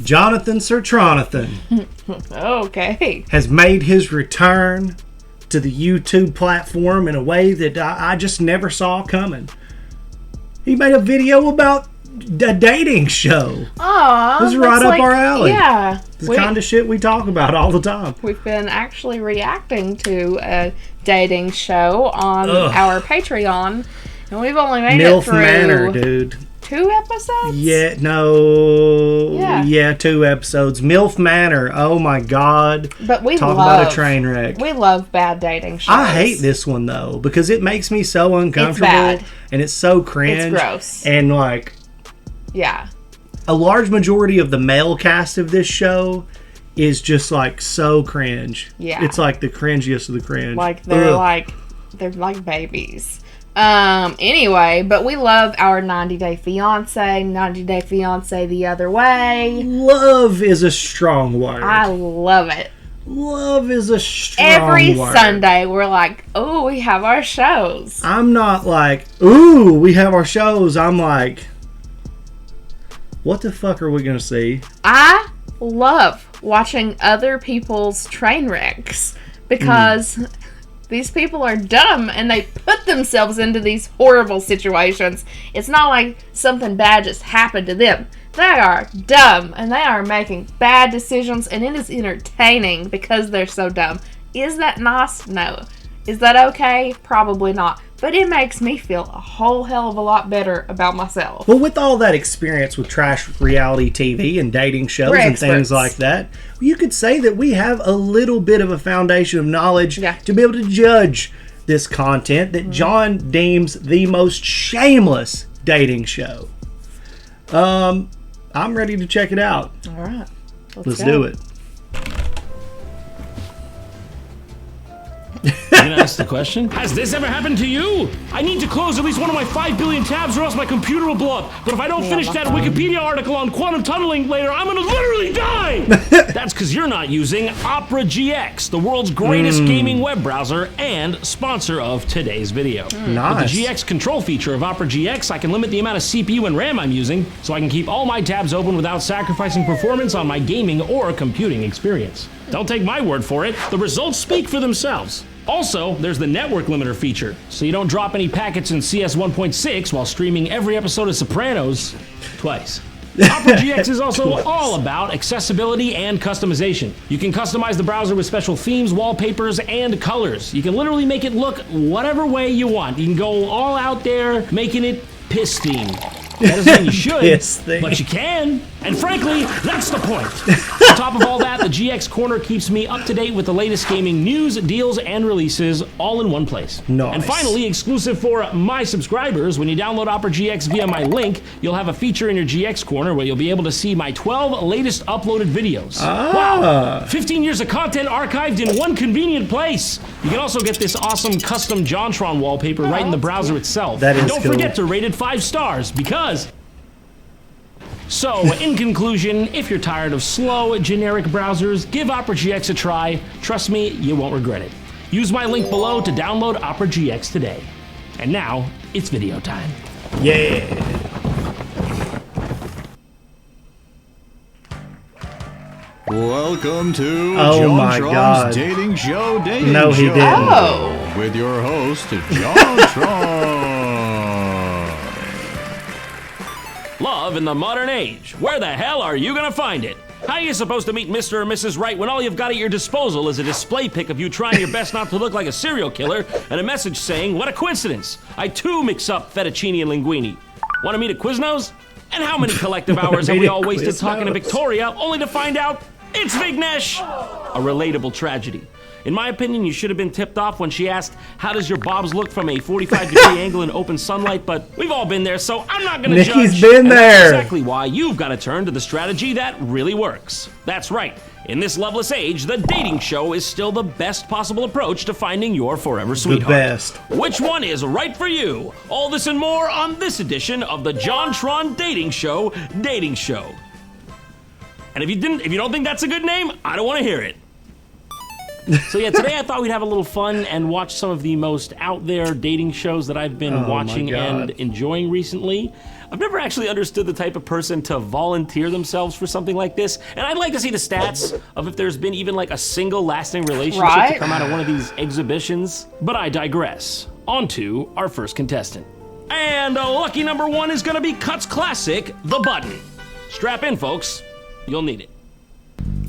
Jonathan Sirtronathan Okay. has made his return to the YouTube platform in a way that I just never saw coming. He made a video about a dating show. Aw, this is right up our alley. Yeah. It's the kind of shit we talk about all the time. We've been actually reacting to a dating show on our Patreon, and we've only made MILF it through Manor, dude. 2 episodes? Yeah, 2 episodes. MILF Manor. Oh my god. But we talk about a train wreck. We love bad dating shows. I hate this one though because it makes me so uncomfortable. It's bad. And it's so cringe. It's gross. And like, yeah, a large majority of the male cast of this show is just like so cringe. Yeah, it's like the cringiest of the cringe. Like they're like babies. Anyway, but we love our 90 Day Fiance, 90 Day Fiance the other way. Love is a strong word. I love it. Love is a strong Every word. Sunday, we're like, oh, we have our shows. I'm not like, ooh, we have our shows. I'm like, what the fuck are we going to see? I love watching other people's train wrecks because these people are dumb and they put themselves into these horrible situations. It's not like something bad just happened to them. They are dumb and they are making bad decisions, and it is entertaining because they're so dumb. Is that nice? No. Is that okay? Probably not. But it makes me feel a whole hell of a lot better about myself. Well, with all that experience with trash reality TV and dating shows and things like that, you could say that we have a little bit of a foundation of knowledge to be able to judge this content that John deems the most shameless dating show. I'm ready to check it out. All right. Let's do it. Can I ask the question? Has this ever happened to you? I need to close at least one of my 5 billion tabs or else my computer will blow up. But if I don't finish that Wikipedia article on quantum tunneling later, I'm gonna literally die! That's because you're not using Opera GX, the world's greatest gaming web browser and sponsor of today's video. Nice. With the GX control feature of Opera GX, I can limit the amount of CPU and RAM I'm using so I can keep all my tabs open without sacrificing performance on my gaming or computing experience. Don't take my word for it, the results speak for themselves. Also, there's the network limiter feature, so you don't drop any packets in CS 1.6 while streaming every episode of Sopranos twice. Opera GX is also all about accessibility and customization. You can customize the browser with special themes, wallpapers, and colors. You can literally make it look whatever way you want. You can go all out there, making it piss themed. That doesn't mean you should, but you can. And frankly, that's the point. On top of all that, the GX Corner keeps me up to date with the latest gaming news, deals, and releases all in one place. Nice. And finally, exclusive for my subscribers, when you download Opera GX via my link, you'll have a feature in your GX Corner where you'll be able to see my 12 latest uploaded videos. Wow! 15 years of content archived in one convenient place. You can also get this awesome custom JonTron wallpaper right in the browser itself. That is and don't cool. forget to rate it 5 stars because... So, in conclusion, if you're tired of slow, generic browsers, give Opera GX a try. Trust me, you won't regret it. Use my link below to download Opera GX today. And now, it's video time. Yeah. Welcome to my God. JonTron's dating show. No, he didn't. Oh. With your host, JonTron. Love in the modern age. Where the hell are you gonna find it? How are you supposed to meet Mr. or Mrs. Right when all you've got at your disposal is a display pic of you trying your best not to look like a serial killer and a message saying, what a coincidence, I too mix up fettuccine and linguine. Want to meet a Quiznos? And how many collective hours have we all wasted talking to Victoria only to find out it's Vignesh? A relatable tragedy. In my opinion, you should have been tipped off when she asked, how does your bobs look from a 45-degree angle in open sunlight? But we've all been there, so I'm not going to judge. Nikki's been and there. That's exactly why you've got to turn to the strategy that really works. That's right. In this loveless age, the dating show is still the best possible approach to finding your forever sweetheart. The best. Which one is right for you? All this and more on this edition of the JonTron Dating Show, Dating Show. And if you don't think that's a good name, I don't want to hear it. So yeah, today I thought we'd have a little fun and watch some of the most out there dating shows that I've been watching and enjoying recently. I've never actually understood the type of person to volunteer themselves for something like this, and I'd like to see the stats of if there's been even like a single lasting relationship to come out of one of these exhibitions. But I digress. On to our first contestant. And lucky number 1 is gonna be Cut's classic, the button. Strap in, folks. You'll need it.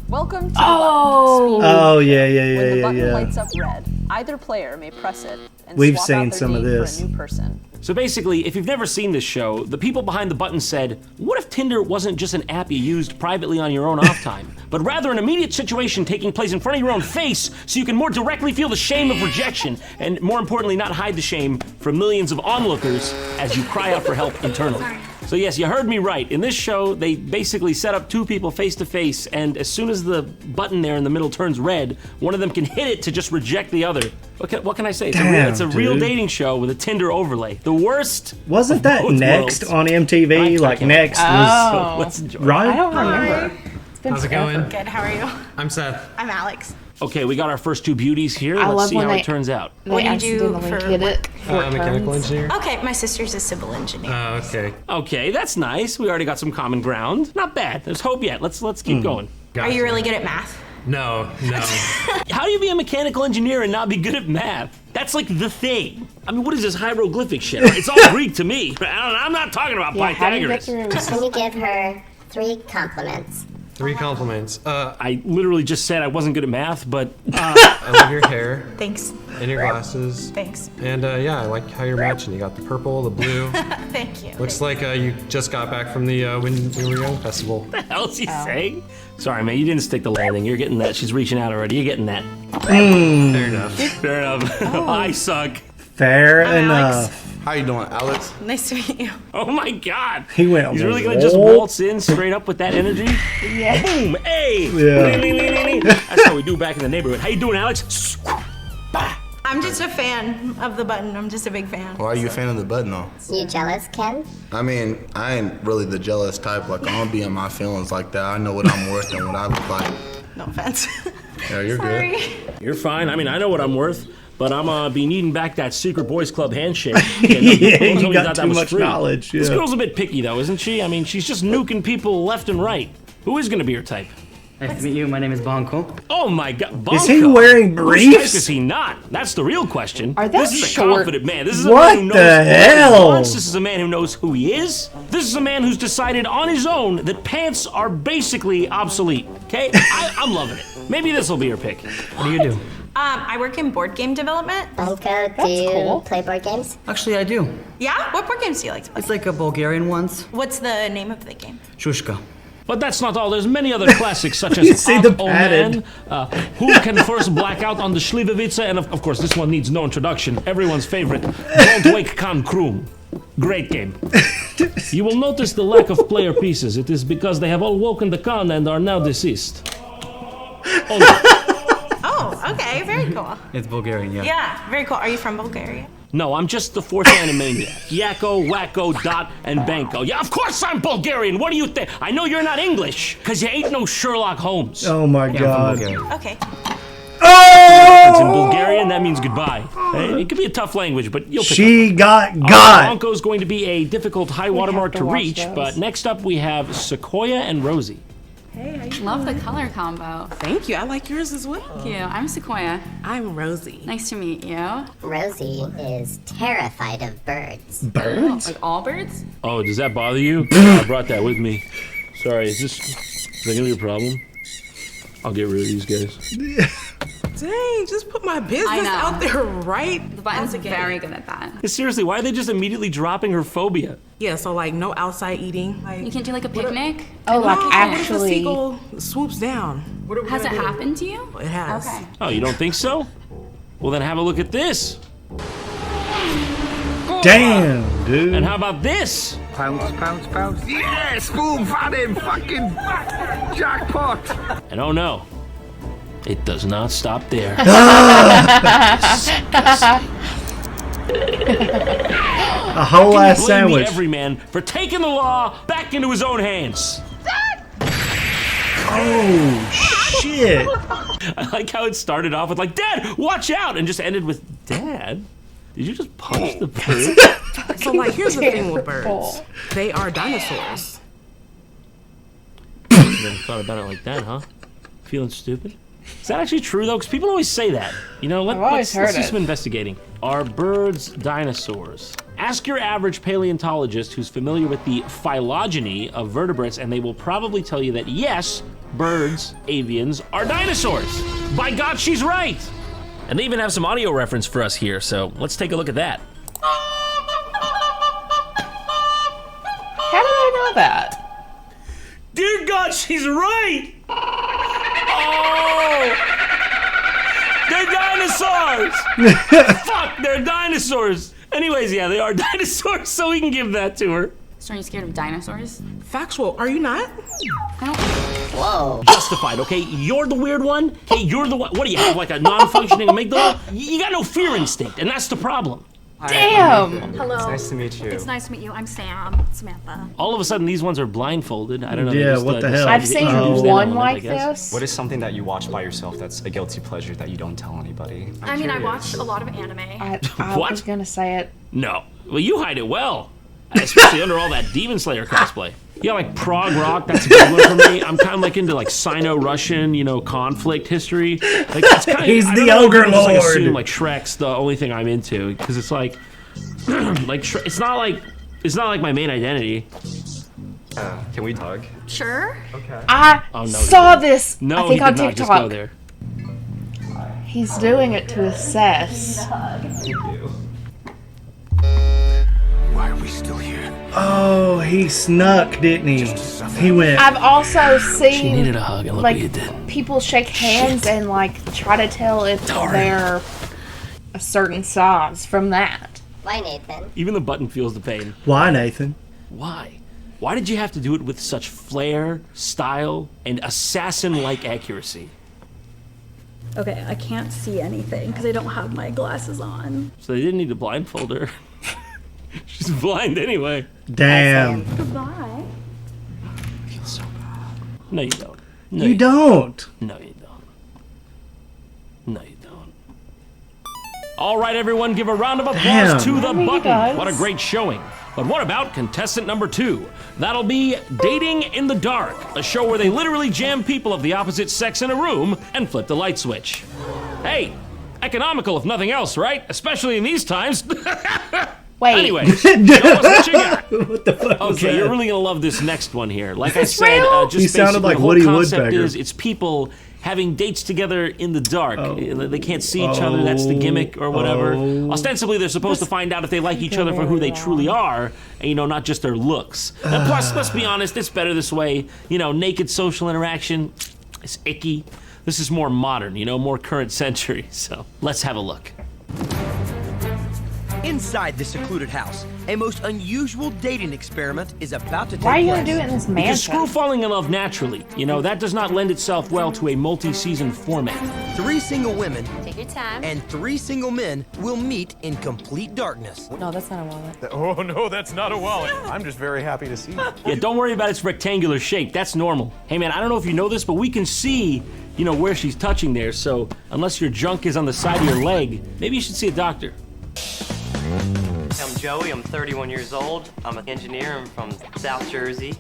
Welcome to the button. Oh, yeah. When the button lights up red, either player may press it and We've swap seen out their some of name this. for a new person. So basically, if you've never seen this show, the people behind the button said, what if Tinder wasn't just an app you used privately on your own off time, but rather an immediate situation taking place in front of your own face so you can more directly feel the shame of rejection, and more importantly, not hide the shame from millions of onlookers as you cry out for help internally. So yes, you heard me right. In this show, they basically set up 2 people face to face, and as soon as the button there in the middle turns red, one of them can hit it to just reject the other. What can I say? It's a real dating show with a Tinder overlay. The worst. Wasn't that Next on MTV? Like Next was. So let's enjoy. Right? I don't remember. How's it going? Good, how are you? I'm Seth. I'm Alex. Okay, we got our first 2 beauties here. I Let's love see when how they- it turns out. What do you do accidentally for hit work? it. I'm a mechanical engineer. Okay, my sister's a civil engineer. Oh, okay. Okay, that's nice. We already got some common ground. Not bad. There's hope yet. Let's keep going. Are you really good at math? No. How do you be a mechanical engineer and not be good at math? That's like the thing. I mean, what is this hieroglyphic shit? It's all Greek to me. I'm not talking about How do you get Pythagoras. through? Can you give her 3 compliments? 3 compliments. I literally just said I wasn't good at math, but I love your hair Thanks. and your glasses. Thanks. And yeah, I like how you're matching. You got the purple, the blue. Thank you. Looks like you just got back from the When We Were Young festival. what the hell is he saying? Sorry, man, you didn't stick the landing. You're getting that. She's reaching out already. You're getting that. Fair enough. Fair enough. I suck. Fair Alex. enough. How you doing, Alex? Nice to meet you. Oh my God. He went. He's really gonna just waltz in straight up with that energy? Yeah. Boom! Hey! Yeah. That's how we do back in the neighborhood. How you doing, Alex? Bah. I'm just a fan of the button. I'm just a big fan. Why are you a fan of the button, though? You jealous, Ken? I mean, I ain't really the jealous type. Like, I don't be in my feelings like that. I know what I'm worth and what I look like. No offense. Yeah, you're Sorry. good. You're fine. I mean, I know what I'm worth, but I'm be needing back that secret boys club handshake. Yeah, Don't tell you me got that too was much free. knowledge. This Yeah. girl's a bit picky, though, isn't she? I mean, she's just nuking people left and right. Who is gonna be her type? Nice to meet you. My name is Bonko. Oh my God, Is he Bonko. wearing Whose type briefs? is he not? That's the real question. Are those This is a short? confident man. This is a What man who knows the what he hell? wants. This is a man who knows who he is. This is a man who's decided on his own that pants are basically obsolete. Okay, I'm loving it. Maybe this will be your pick. What do you do? I work in board game development. Bunko, do you cool. play board games? Actually, I do. Yeah? What board games do you like to play? It's like a Bulgarian ones. What's the name of the game? Shushka. But that's not all. There's many other classics such as You see the Oh padded. Man, Who Can First Black Out on the Schlivovice, and of course this one needs no introduction. Everyone's favorite, Don't Wake Kan Krum. Great game. You will notice the lack of player pieces. It is because they have all woken the Khan and are now deceased. Oh, okay. Very cool. It's Bulgarian, yeah. Yeah, very cool. Are you from Bulgaria? No, I'm just the fourth Animaniac. Yakko, Wacko, Dot, and Banko. Yeah, of course I'm Bulgarian. What do you think? I know you're not English, because you ain't no Sherlock Holmes. Oh my Yeah, I'm from God. Bulgaria. Okay. It's in Oh! Bulgarian, that means goodbye. Hey, it could be a tough language, but you'll pick She up. got got. Bonko's going to be a difficult high watermark to to watch reach, those. but next up we have Sequoia and Rosie. Love the color combo. Thank you. I like yours as well. Thank you. I'm Sequoia. I'm Rosie. Nice to meet you. Rosie is terrified of birds. Birds? Like all birds? Oh, does that bother you? I brought that with me. Sorry, is that gonna be a problem? I'll get rid of these guys. Dang, just put my business I know. out there right. The button's out the gate. very good at that. Hey, seriously, why are they just immediately dropping her phobia? Yeah, so like no outside eating. Like, You can do like a picnic. Oh, like no, what if a actually. seagull swoops down? What are we Has it gonna do? happened to you? It has. Okay. Oh, you don't think so? Well, then have a look at this. Damn, dude. And how about this? Pounce, pounce, pounce. Yeah, spoon fatted, fucking jackpot. And oh no, it does not stop there. A whole Can you ass blame sandwich. the everyman for taking the law back into his own hands? Oh shit. I like how it started off with like, Dad, watch out, and just ended with, Dad, did you just punch the bird? So, like, here's the thing with birds. They are dinosaurs. Never thought about it like that, huh? Feeling stupid? Is that actually true, though? Because people always say that. You know, let's do some investigating. Are birds dinosaurs? Ask your average paleontologist who's familiar with the phylogeny of vertebrates, and they will probably tell you that, yes, birds, avians, are dinosaurs. By God, she's right! And they even have some audio reference for us here, so let's take a look at that. How do I know that? Dear God, she's right! Oh! They're dinosaurs! Fuck, they're dinosaurs! Anyways, yeah, they are dinosaurs, so we can give that to her. So are you scared of dinosaurs? Factual. Are you not? Whoa. Justified, okay? You're the weird one. Okay, you're the one. What do you have, like a non-functioning amygdala? You got no fear instinct, and that's the problem. Damn! Hello. It's nice to meet you. It's nice to meet you. I'm Sam. Samantha. All of a sudden, these ones are blindfolded. I don't know. Yeah, what the hell? I've seen one like this. What is something that you watch by yourself that's a guilty pleasure that you don't tell anybody? I mean, I watch a lot of anime. I was gonna say it. No. Well, you hide it well. Especially under all that Demon Slayer cosplay. Yeah, like prog rock, that's a good one for me. I'm kind of like into like Sino-Russian, you know, conflict history. Like it's kind of, He's the ogre lord. Like assume like Shrek's the only thing I'm into because it's like, it's not like my main identity. Can we hug? Sure. Okay. I saw this. I think on TikTok. Just go there. He's doing it to assess. Why are we still here? Oh, he snuck, didn't he? He went. I've also seen She needed a hug, and look like what you did. people shake hands and like try to tell if they're a certain size from that. Why, Nathan? Even the button feels the pain. Why, Nathan? Why? Why did you have to do it with such flair, style, and assassin-like accuracy? Okay, I can't see anything because I don't have my glasses on. So they didn't need to blindfold her. She's blind anyway. Damn. Goodbye. I feel so bad. No, you don't. No, You don't. No, you don't. No, you don't. All right, everyone, give a round of applause to the button. What a great showing. But what about contestant number 2? That'll be Dating in the Dark, a show where they literally jam people of the opposite sex in a room and flip the light switch. Hey, economical if nothing else, right? Especially in these times. Wait. Anyway, show us what you got. What the fuck was Okay, that? you're really gonna love this next one here. Like I this said, real? just He sounded basically like the whole Woody concept Woodpecker. is it's people having dates together in the dark. They can't see each other. That's the gimmick or whatever. Ostensibly, they're supposed to find out if they like each other for who they truly are, and not just their looks. And plus, let's be honest, it's better this way. Naked social interaction is icky. This is more modern, more current century. So let's have a look. Inside this secluded house, a most unusual dating experiment is about to take place. Why are you gonna do it in this Because mansion? screw falling in love naturally. That does not lend itself well to a multi-season format. 3 single women Take your time. and 3 single men will meet in complete darkness. No, that's not a wallet. Oh, no, that's not a wallet. I'm just very happy to see you. Yeah, don't worry about its rectangular shape. That's normal. Hey, man, I don't know if you know this, but we can see, where she's touching there. So unless your junk is on the side of your leg, maybe you should see a doctor. I'm Joey, I'm 31 years old. I'm an engineer, I'm from South Jersey.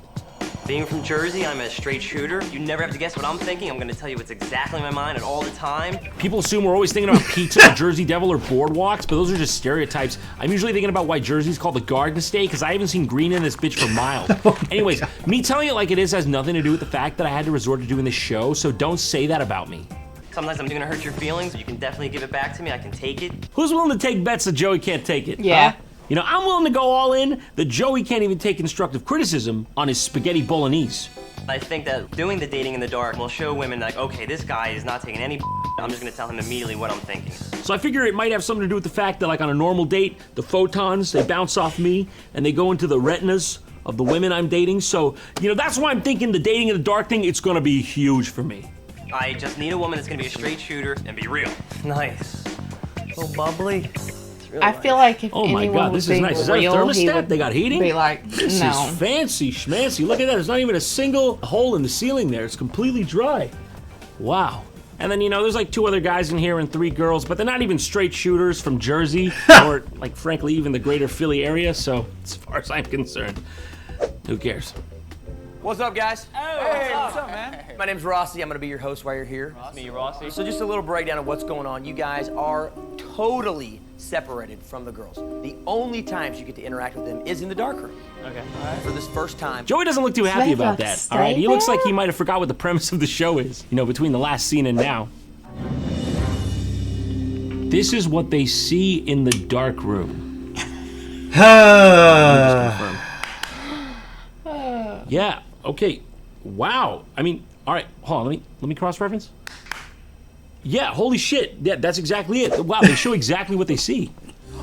Being from Jersey, I'm a straight shooter. You never have to guess what I'm thinking. I'm gonna tell you what's exactly in my mind at all the time. People assume we're always thinking about pizza, Jersey Devil, or boardwalks, but those are just stereotypes. I'm usually thinking about why Jersey's called the Garden State, because I haven't seen green in this bitch for miles. Anyways, me telling it like it is has nothing to do with the fact that I had to resort to doing this show, so don't say that about me. Sometimes I'm gonna hurt your feelings. You can definitely give it back to me. I can take it. Who's willing to take bets that Joey can't take it? Yeah. Huh? I'm willing to go all in that Joey can't even take constructive criticism on his spaghetti bolognese. I think that doing the dating in the dark will show women like, okay, this guy is not taking any I'm just gonna tell him immediately what I'm thinking. So I figure it might have something to do with the fact that, like on a normal date, the photons, they bounce off me and they go into the retinas of the women I'm dating. So, that's why I'm thinking the dating in the dark thing, it's gonna be huge for me. I just need a woman that's gonna be a straight shooter and be real. Nice. So bubbly. Really I feel like if oh my anyone god, would this be is nice. Is that a real, he thermostat? would They got heating? be like, This no. is fancy schmancy. Look at that. There's not even a single hole in the ceiling there. It's completely dry. Wow. And then, you know, there's like 2 other guys in here and 3 girls, but they're not even straight shooters from Jersey or, like, frankly, even the greater Philly area. So, as far as I'm concerned, who cares? What's up, guys? Hey, what's up, man? My name's Rossi. I'm gonna be your host while you're here. Me, Rossi. So just a little breakdown of what's going on. You guys are totally separated from the girls. The only times you get to interact with them is in the dark room. Okay. For this first time. Joey doesn't look too happy about that. All right, he looks like he might have forgot what the premise of the show is, you know, between the last scene and now. This is what they see in the dark room. Yeah, okay. Wow. I mean, all right, hold on, let me cross-reference. Yeah, holy shit. Yeah, that's exactly it. Wow, they show exactly what they see.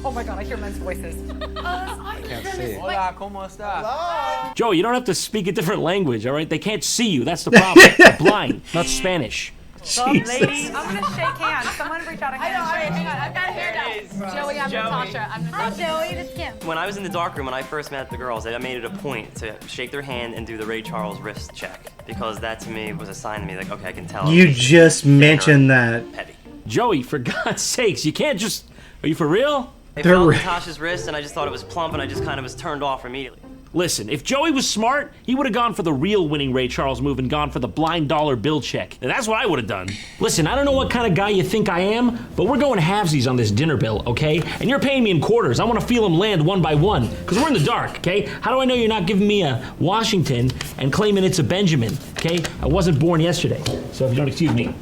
Oh my god, I hear men's voices. I can't see. Hola, ¿cómo estás? Joey, you don't have to speak a different language, all right? They can't see you. That's the problem. They're blind, not Spanish. Ladies, I'm gonna shake hands. Someone reach out a hand. Hang on, I've got hair down. Joey, I'm Natasha. Hi, Joey, this is Kim. When I was in the dark room, when I first met the girls, I made it a point to shake their hand and do the Ray Charles wrist check, because that to me was a sign to me, like, okay, I can tell. You just mentioned that. Heavy. Joey, for God's sakes, you can't just... Are you for real? I felt Natasha's wrist, and I just thought it was plump, and I just kind of was turned off immediately. Listen, if Joey was smart, he would have gone for the real winning Ray Charles move and gone for the blind dollar bill check. And that's what I would have done. Listen, I don't know what kind of guy you think I am, but we're going halvesies on this dinner bill, okay? And you're paying me in quarters. I want to feel them land one by one, because we're in the dark, okay? How do I know you're not giving me a Washington and claiming it's a Benjamin, okay? I wasn't born yesterday, so if you don't excuse me.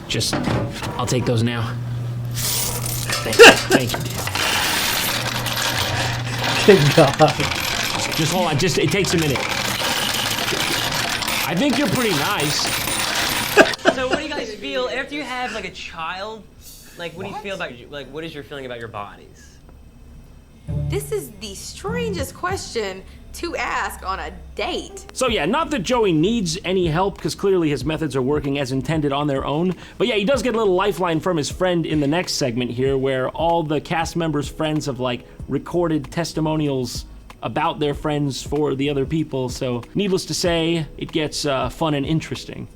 Just, I'll take those now. Thank you, thank you. Good God. Just hold on, it takes a minute. I think you're pretty nice. So what do you guys feel after you have like a child? Like what do you feel about what is your feeling about your bodies? This is the strangest question to ask on a date. So yeah, not that Joey needs any help, because clearly his methods are working as intended on their own. But yeah, he does get a little lifeline from his friend in the next segment here, where all the cast members' friends have like recorded testimonials about their friends for the other people. So needless to say, it gets fun and interesting.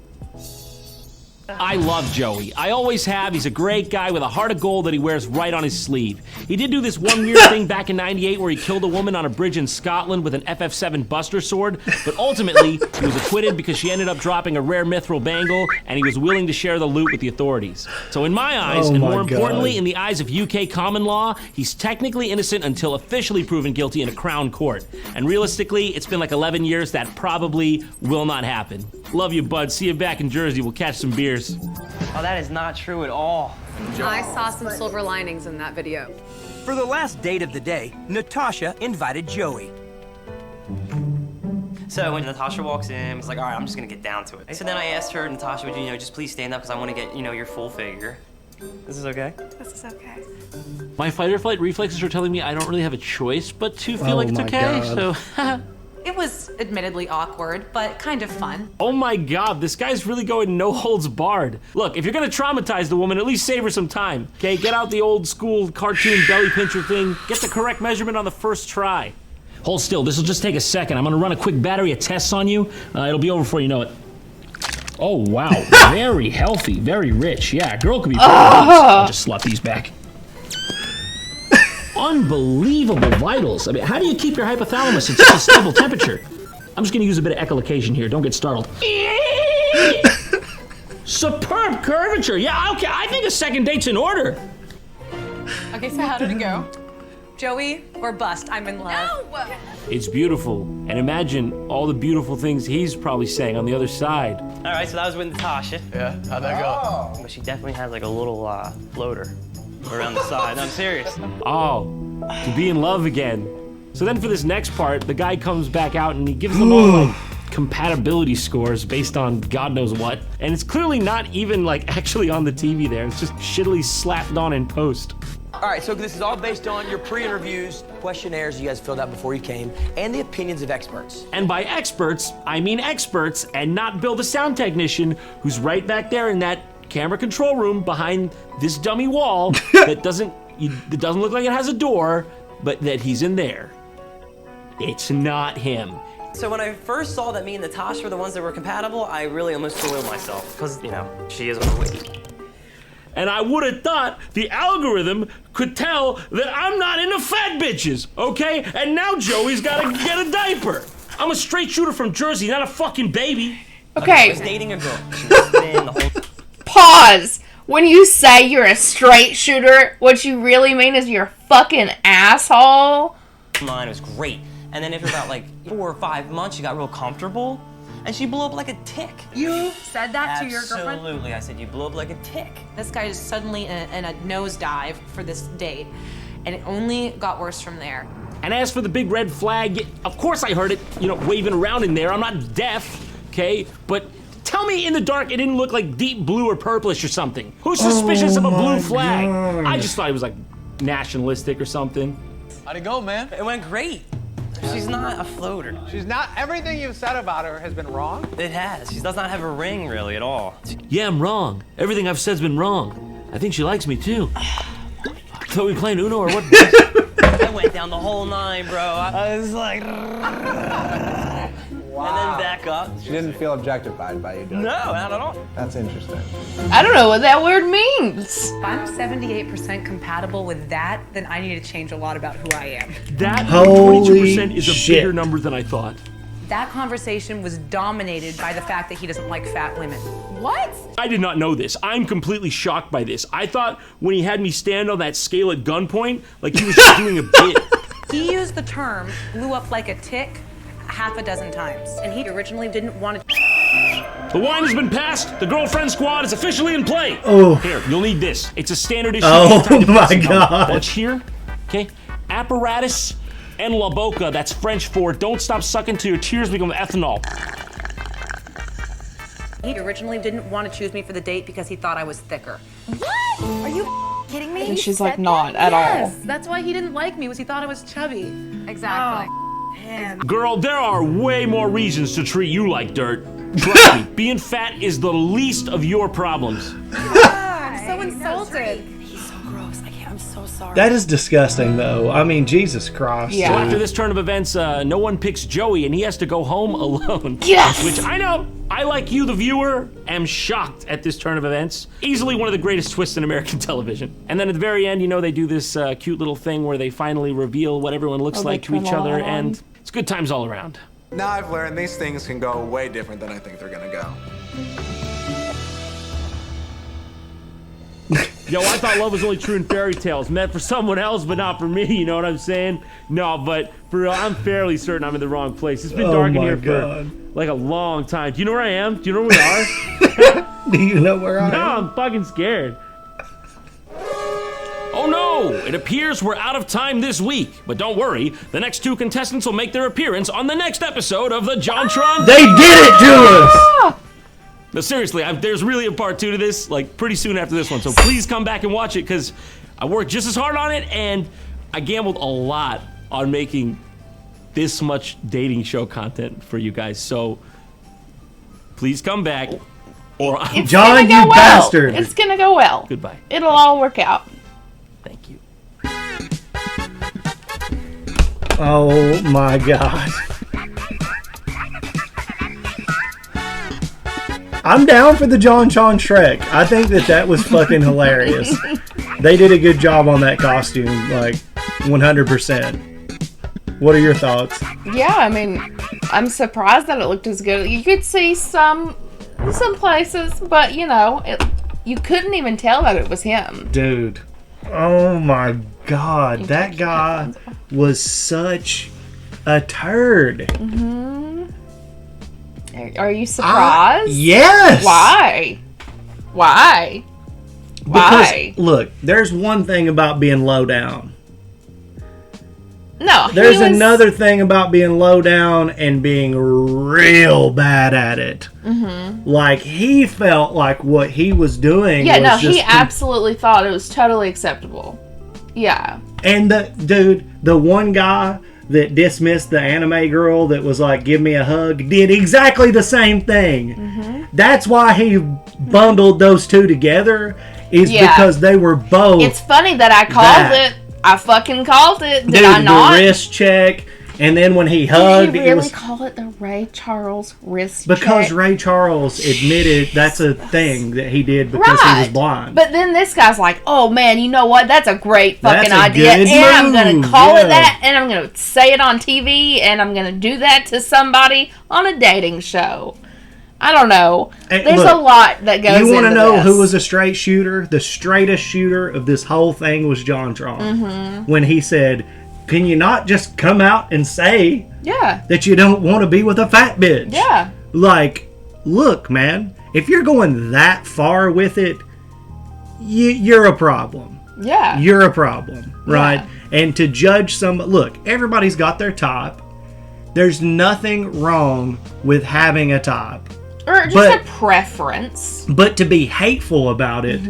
I love Joey. I always have. He's a great guy with a heart of gold that he wears right on his sleeve. He did do this one weird thing back in '98 where he killed a woman on a bridge in Scotland with an FF7 Buster sword, but ultimately he was acquitted because she ended up dropping a rare mithril bangle and he was willing to share the loot with the authorities. So in my eyes, and more importantly in the eyes of UK common law, he's technically innocent until officially proven guilty in a Crown court. And realistically, it's been like 11 years, that probably will not happen. Love you, bud. See you back in Jersey. We'll catch some beers. Oh, that is not true at all. I saw some silver linings in that video. For the last date of the day, Natasha invited Joey. So when Natasha walks in, it's like, all right, I'm just gonna get down to it. So then I asked her, Natasha, would you, just please stand up because I want to get, your full figure. This is okay? This is okay. My fight or flight reflexes are telling me I don't really have a choice but to feel like it's okay, so... It was admittedly awkward, but kind of fun. Oh my God, this guy's really going no holds barred. Look, if you're gonna traumatize the woman, at least save her some time, okay? Get out the old school cartoon belly pincher thing. Get the correct measurement on the first try. Hold still, this will just take a second. I'm gonna run a quick battery of tests on you. It'll be over before you know it. Oh wow, very healthy, very rich. Yeah, a girl could be pretty I'll just slap these back. Unbelievable vitals. I mean, how do you keep your hypothalamus at such a stable temperature? I'm just gonna use a bit of echolocation here. Don't get startled. Superb curvature. Yeah, okay, I think a second date's in order. Okay, so how did it go? Joey or bust? I'm in love. No! It's beautiful. And imagine all the beautiful things he's probably saying on the other side. All right, so that was with Natasha. Yeah, how'd that go? But she definitely has like a little floater around the side. I'm serious. Oh, to be in love again. So then for this next part, the guy comes back out and he gives them all like compatibility scores based on God knows what. And it's clearly not even like actually on the TV there. It's just shittily slapped on in post. All right, so this is all based on your pre-interviews, questionnaires you guys filled out before you came, and the opinions of experts. And by experts, I mean experts, and not Bill the sound technician, who's right back there in that camera control room behind this dummy wall that doesn't look like it has a door, but that he's in there. It's not him. So when I first saw that me and Natasha were the ones that were compatible, I really almost soiled myself. Because, you know, she is my witty. And I would have thought the algorithm could tell that I'm not into fat bitches, okay? And now Joey's gotta get a diaper. I'm a straight shooter from Jersey, not a fucking baby. Okay. She was dating a girl. She was thin the whole... Pause. When you say you're a straight shooter, what you really mean is you're a fucking asshole. Mine was great. And then after about like 4 or 5 months, she got real comfortable. And she blew up like a tick. You said that to your girlfriend? Absolutely. I said, you blew up like a tick. This guy is suddenly in a nosedive for this date, and it only got worse from there. And as for the big red flag, of course I heard it, you know, waving around in there. I'm not deaf, okay? But tell me in the dark it didn't look like deep blue or purplish or something. Who's suspicious of a blue flag? God. I just thought it was like nationalistic or something. How'd it go, man? It went great. She's not a floater. She's not. Everything you've said about her has been wrong. It has. She does not have a ring, really, at all. Yeah, I'm wrong. Everything I've said's been wrong. I think she likes me, too. So we playing Uno or what? I went down the whole 9, bro. I was like... Wow. And then back up. She didn't feel objectified by you doing No, not at all. That's interesting. I don't know what that word means. If I'm 78% compatible with that, then I need to change a lot about who I am. That Holy 22% is a shit. bigger number than I thought. That conversation was dominated by the fact that he doesn't like fat women. What? I did not know this. I'm completely shocked by this. I thought when he had me stand on that scale at gunpoint, like he was just doing a bit. He used the term blew up like a tick half a dozen times, and he originally didn't want to. The wine has been passed. The girlfriend squad is officially in play. Oh. Here, you'll need this. It's a standard issue. Oh my antidepressant. God. Watch here. Okay. Apparatus and La Boca. That's French for don't stop sucking till your tears become ethanol. He originally didn't want to choose me for the date because he thought I was thicker. What? Are you kidding me? And she's like, not at all. Yes, that's why he didn't like me, was he thought I was chubby. Exactly. Girl, there are way more reasons to treat you like dirt. Trust me, being fat is the least of your problems. I'm so insulted. He's so gross. I'm so sorry. That is disgusting, though. I mean, Jesus Christ. Yeah. So after this turn of events, no one picks Joey, and he has to go home alone. Yes! Which I know, I, like you, the viewer, am shocked at this turn of events. Easily one of the greatest twists in American television. And then at the very end, you know, they do this cute little thing where they finally reveal what everyone looks like to each other, and it's good times all around. Now I've learned these things can go way different than I think they're gonna go. Yo, I thought love was only true in fairy tales, meant for someone else, but not for me, you know what I'm saying? No, but for real, I'm fairly certain I'm in the wrong place. It's been dark in here for like a long time. Do you know where I am? Do you know where we are? Do you know where I am? No, I'm fucking scared. Oh no! It appears we're out of time this week. But don't worry, the next 2 contestants will make their appearance on the next episode of the JonTron. They did it to us! No, seriously, there's really a part 2 to this, like pretty soon after this one. So please come back and watch it, because I worked just as hard on it, and I gambled a lot on making this much dating show content for you guys. So please come back, or It's John, gonna go you well. bastard. It's gonna go well. Goodbye. It'll all work out. Thank you. Oh my God. I'm down for the JonTron Shrek. I think that was fucking hilarious. They did a good job on that costume, like 100%. What are your thoughts? Yeah, I mean, I'm surprised that it looked as good. You could see some places, but you know, you couldn't even tell that it was him. Dude. Oh my God. That guy was such a turd. Mm-hmm. Are you surprised? Yes! Why? Why? Why? Because, look, there's one thing about being low down. No, There's another thing about being low down and being real bad at it. Mm-hmm. Like, he felt like what he was doing Yeah, was no, just he absolutely thought it was totally acceptable. Yeah. And the one guy that dismissed the anime girl that was like, give me a hug, did exactly the same thing. Mm-hmm. That's why he bundled those two together, is because they were both. It's funny that I called it. I fucking called it. Did Dude, I not? The wrist check, And then when he hugged, did he really call it the Ray Charles wrist because check? Ray Charles admitted that's a thing that he did because he was blind. But then this guy's like, oh man, you know what? That's a great fucking idea. Good And I'm move. going to call it that. And I'm going to say it on TV. And I'm going to do that to somebody on a dating show. I don't know. There's a lot that goes into this. You want to know who was a straight shooter? The straightest shooter of this whole thing was jontron. Mm-hmm. When he said, can you not just come out and say that you don't want to be with a fat bitch? Yeah. Like, look, man, if you're going that far with it, you're a problem. Yeah. You're a problem, right? Yeah. And to judge look, everybody's got their type. There's nothing wrong with having a type. Or just a preference. But to be hateful about it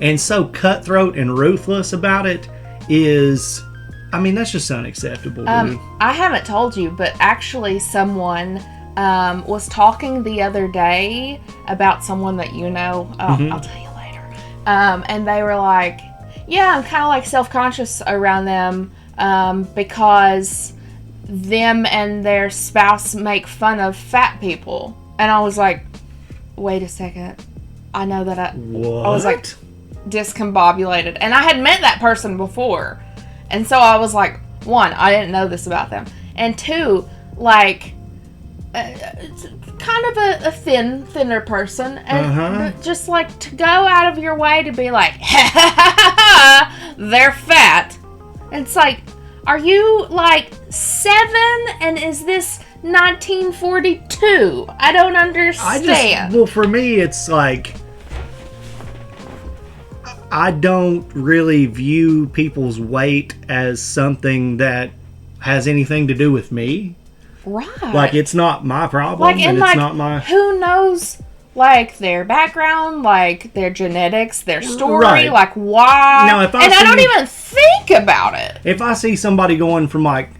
and so cutthroat and ruthless about it is, I mean, that's just unacceptable. I haven't told you, but actually someone was talking the other day about someone that you know. I'll tell you later. And they were like, yeah, I'm kind of like self-conscious around them because them and their spouse make fun of fat people. And I was like, wait a second. I know that I was like discombobulated. And I had met that person before. And so I was like, one, I didn't know this about them. And two, like, kind of a thinner person. And just like to go out of your way to be like, they're fat. And it's like, are you like 7 and is this 1942? I don't understand. Well, for me, it's like, I don't really view people's weight as something that has anything to do with me. Right. Like, it's not my problem. Like, and it's like, not my... who knows, like, their background, like, their genetics, their story, Right. like, why. Now, if I I don't even think about it. If I see somebody going from, like,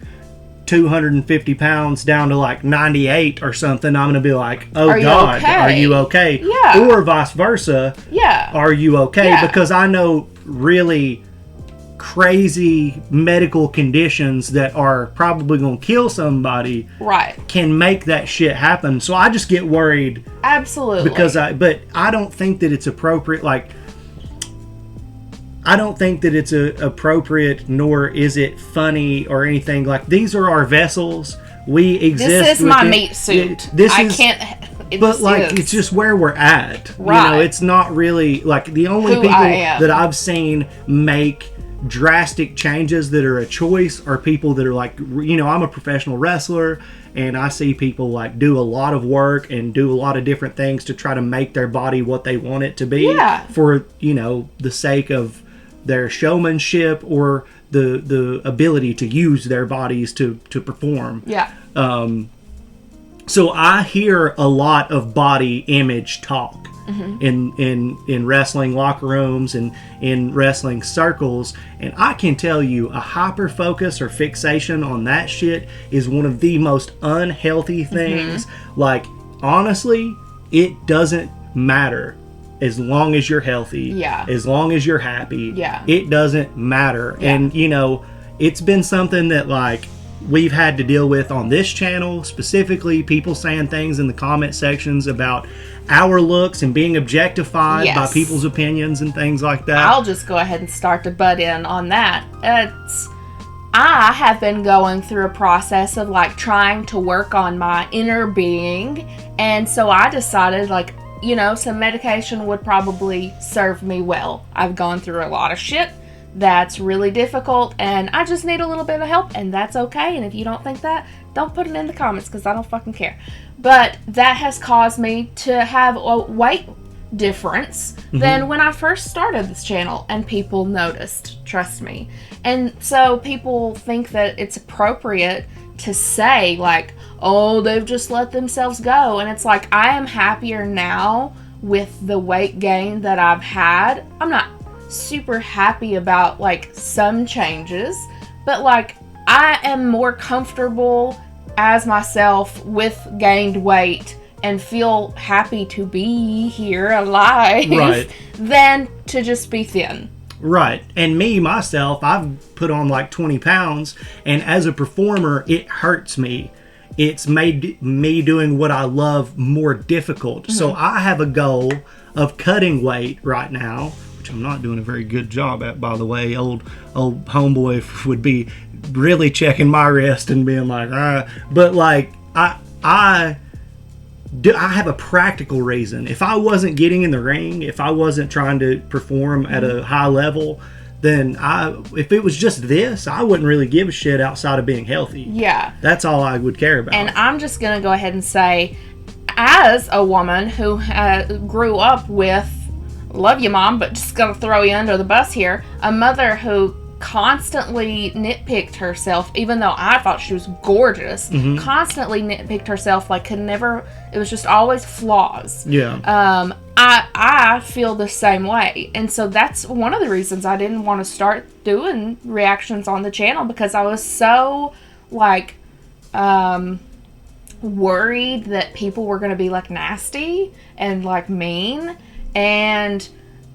250 pounds down to, like, 98 or something, I'm going to be like, oh, Are you God, okay? are you okay? Yeah. Or vice versa. Yeah. Are you okay? Yeah. Because I know really crazy medical conditions that are probably going to kill somebody Right. can make that shit happen. So I just get worried. Absolutely. But I don't think that it's appropriate. Like, I don't think that it's appropriate, nor is it funny or anything. Like, these are our vessels. We exist. This is my meat suit. It's just where we're at. Right. You know, it's not really like the only people that I've seen make drastic changes that are a choice are people that are like, you know, I'm a professional wrestler and I see people like do a lot of work and do a lot of different things to try to make their body what they want it to be for, you know, the sake of their showmanship or the ability to use their bodies to perform. Yeah. So I hear a lot of body image talk in wrestling locker rooms and in wrestling circles, and I can tell you a hyper focus or fixation on that shit is one of the most unhealthy things. Like, honestly, it doesn't matter as long as you're healthy, as long as you're happy, it doesn't matter. And you know, it's been something that like we've had to deal with on this channel, specifically people saying things in the comment sections about our looks and being objectified by people's opinions and things like that. I'll just go ahead and start to butt in on that. I have been going through a process of like trying to work on my inner being, and so I decided, like, you know, some medication would probably serve me well. I've gone through a lot of shit that's really difficult, and I just need a little bit of help, and that's okay. And if you don't think that, don't put it in the comments because I don't fucking care. But that has caused me to have a weight difference than when I first started this channel, and people noticed, trust me. And so people think that it's appropriate to say like, oh, they've just let themselves go. And it's like, I am happier now with the weight gain that I've had. I'm not super happy about like some changes, but like I am more comfortable as myself with gained weight and feel happy to be here alive than to just be thin. Right. And me, myself, I've put on like 20 pounds, and as a performer, it hurts me. It's made me doing what I love more difficult. Mm-hmm. So I have a goal of cutting weight right now, which I'm not doing a very good job at, by the way. Old homeboy would be really checking my wrist and being like, but like, I have a practical reason. If I wasn't getting in the ring, if I wasn't trying to perform at a high level, then if it was just this, I wouldn't really give a shit outside of being healthy. Yeah. That's all I would care about. And I'm just going to go ahead and say, as a woman who grew up with, love you, Mom, but just going to throw you under the bus here, a mother who constantly nitpicked herself, even though I thought she was gorgeous, constantly nitpicked herself, like could never, it was just always flaws. Yeah. I feel the same way. And so that's one of the reasons I didn't want to start doing reactions on the channel, because I was so like worried that people were going to be like nasty and like mean, and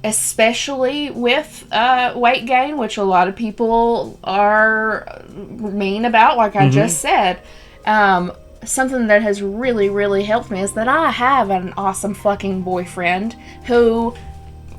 especially with weight gain, which a lot of people are mean about, like I just said. Something that has really, really helped me is that I have an awesome fucking boyfriend who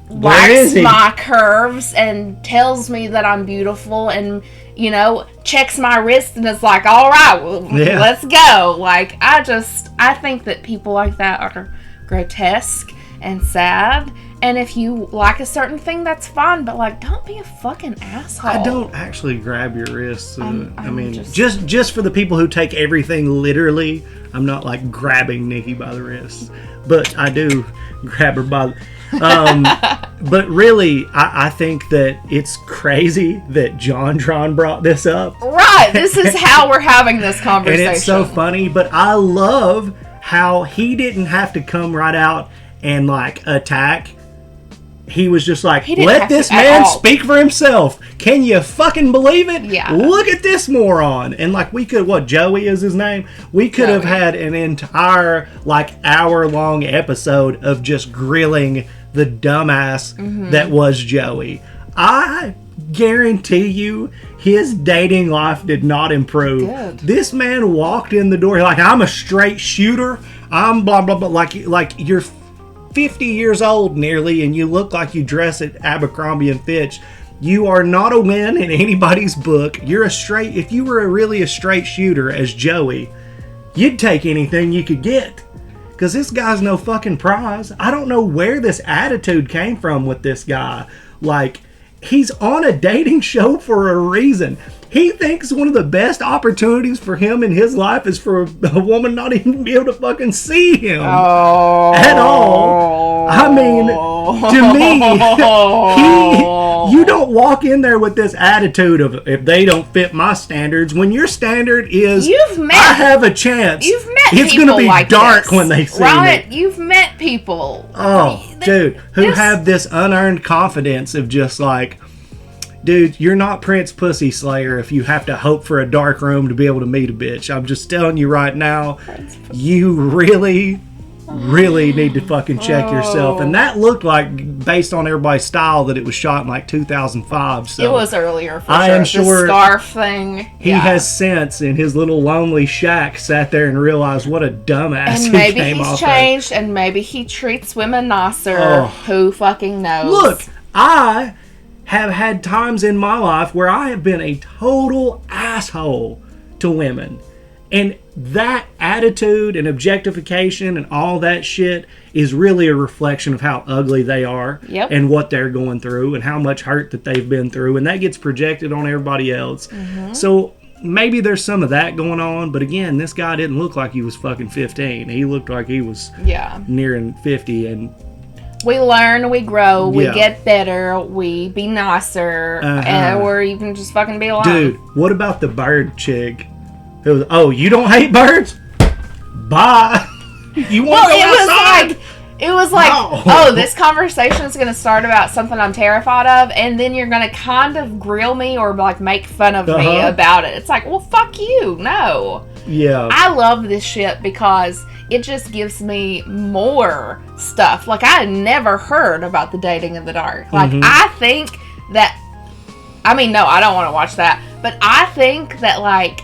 likes my curves and tells me that I'm beautiful and, you know, checks my wrist and is like, all right, well, let's go. Like, I think that people like that are grotesque and sad. And if you like a certain thing, that's fine, but like, don't be a fucking asshole. I don't actually grab your wrists. I mean, just for the people who take everything literally, I'm not like grabbing Nikki by the wrists, but I do grab her by but really, I think that it's crazy that JonTron brought this up. Right, this is how we're having this conversation. And it's so funny, but I love how he didn't have to come right out and like attack. He was just like, let this man speak for himself. Can you fucking believe it? Yeah. Look at this moron. And like, we could, Joey is his name? We could have had an entire like hour-long episode of just grilling the dumbass that was Joey. I guarantee you his dating life did not improve. Good. This man walked in the door like, I'm a straight shooter. I'm blah, blah, blah. Like you're 50 years old nearly, and you look like you dress at Abercrombie & Fitch. You are not a win in anybody's book. You're if you were really a straight shooter as Joey, you'd take anything you could get. Because this guy's no fucking prize. I don't know where this attitude came from with this guy. Like, he's on a dating show for a reason. He thinks one of the best opportunities for him in his life is for a woman not even be able to fucking see him at all. I mean, to me, you don't walk in there with this attitude of, if they don't fit my standards, when your standard is, I have a chance. You've met it's people going to be like dark this, when they see right? me. You've met people. Oh, dude, who have this unearned confidence of just like, dude, you're not Prince Pussy Slayer if you have to hope for a dark room to be able to meet a bitch. I'm just telling you right now, you really need to fucking check yourself. And that looked like, based on everybody's style, that it was shot in like 2005. So it was earlier for I sure. am sure the scarf thing. He has since, in his little lonely shack, sat there and realized what a dumbass and maybe he came he's off changed, and maybe he treats women nicer. Who fucking knows? Look, I have had times in my life where I have been a total asshole to women. And that attitude and objectification and all that shit is really a reflection of how ugly they are and what they're going through and how much hurt that they've been through. And that gets projected on everybody else. So maybe there's some of that going on. But again, this guy didn't look like he was fucking 15. He looked like he was nearing 50. And we learn, we grow, we get better, we be nicer, or even just fucking be alone. Dude, what about the bird chick? It was, you don't hate birds? Bye. You want to go outside? It was like, this conversation is going to start about something I'm terrified of, and then you're going to kind of grill me or like make fun of me about it. It's like, well, fuck you. No. Yeah. I love this shit because it just gives me more stuff. Like, I had never heard about the dating in the dark. Like, I think that, I mean, no, I don't want to watch that. But I think that, like,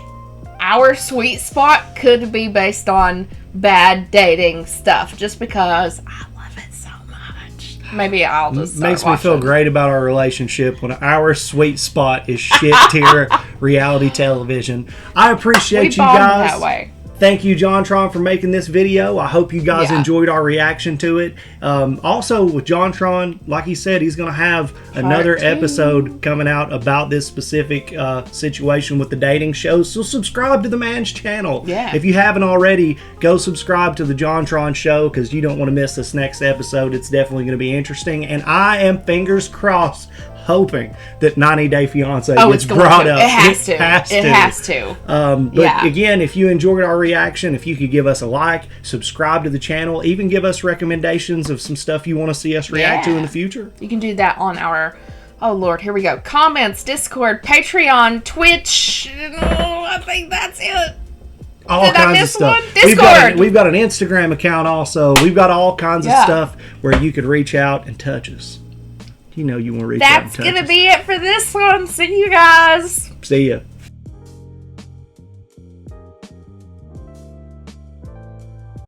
our sweet spot could be based on bad dating stuff, just because I love it so much. Maybe I'll just start Makes watching. me feel great about our relationship when our sweet spot is shit tier reality television. I appreciate you guys. That way. Thank you, JonTron, for making this video. I hope you guys enjoyed our reaction to it. Also, with JonTron, like he said, he's going to have another episode coming out about this specific situation with the dating show. So subscribe to the man's channel. Yeah. If you haven't already, go subscribe to the JonTron show because you don't want to miss this next episode. It's definitely going to be interesting. And I am, fingers crossed, hoping that 90 Day Fiance gets brought up. It has to. But again, if you enjoyed our reaction, if you could give us a like, subscribe to the channel, even give us recommendations of some stuff you want to see us react to in the future. You can do that on our, oh Lord, here we go, comments, Discord, Patreon, Twitch. I think that's it. All kinds of stuff. Discord. We've got an Instagram account also. We've got all kinds of stuff where you could reach out and touch us. You know you want to reach out and touch us. That's going to be it for this one. See you guys. See ya.